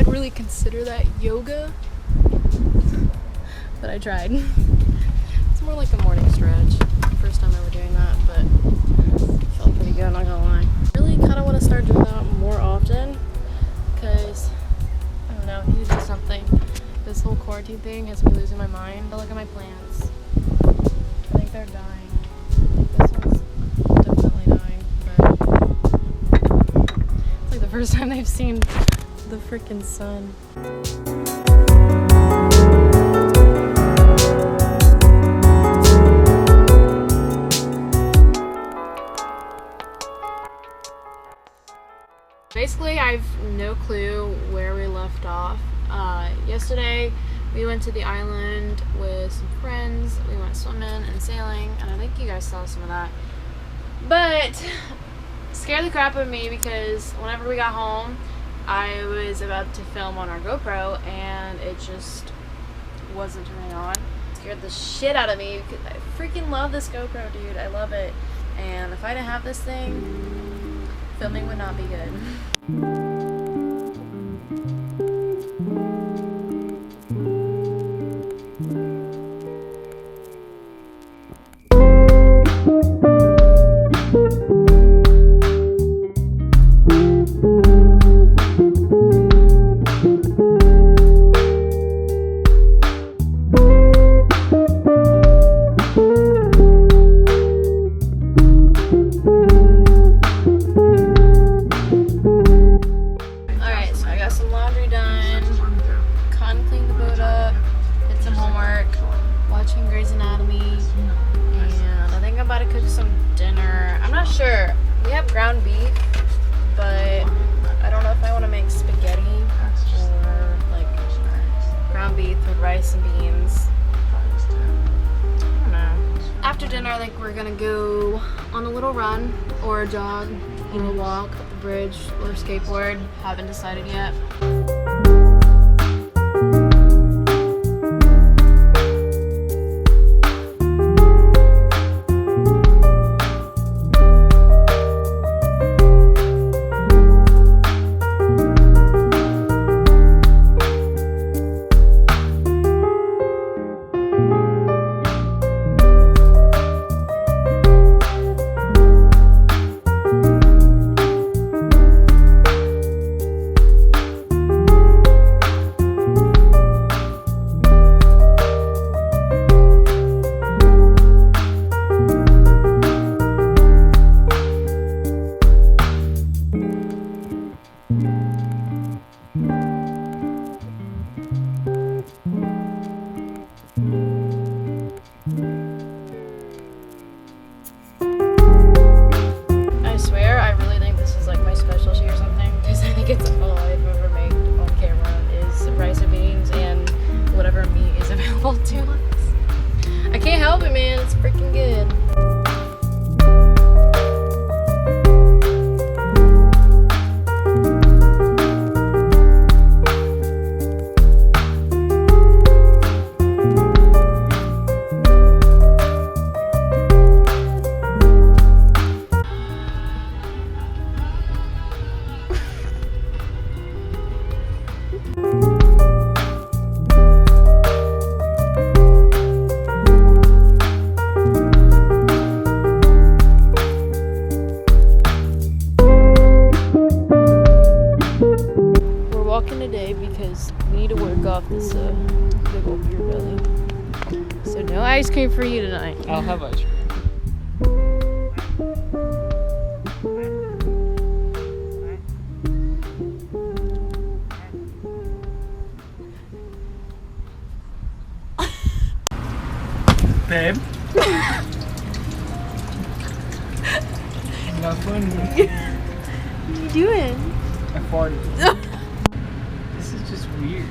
I'd really consider that yoga, but I tried. It's more like a morning stretch. First time ever doing that, but it felt pretty good, not gonna lie. I really kind of want to start doing that more often because, I don't know, I need to do something. This whole quarantine thing has me losing my mind. But look at my plants. I think they're dying. This one's definitely dying, but it's like the first time they've seen the freaking sun. Basically, I've no clue where we left off. Yesterday, we went to the island with some friends. We went swimming and sailing, and I think you guys saw some of that. But scared the crap out of me because whenever we got home, I was about to film on our GoPro, and it just wasn't turning on. It scared the shit out of me because I freaking love this GoPro, dude. I love it. And if I didn't have this thing, filming would not be good. Sure, we have ground beef, but I don't know if I want to make spaghetti or like ground beef with rice and beans. I don't know. After dinner, I think we're gonna go on a little run or a jog, either walk up the bridge or skateboard. Haven't decided yet. It's all I've ever made on camera is rice and beans and whatever meat is available to us. I can't help it, man. It's freaking good. Today because we need to work off this big old beer belly. So no ice cream for you tonight. I'll have ice cream. Babe. Not funny. What are you doing? I farted. This is just weird.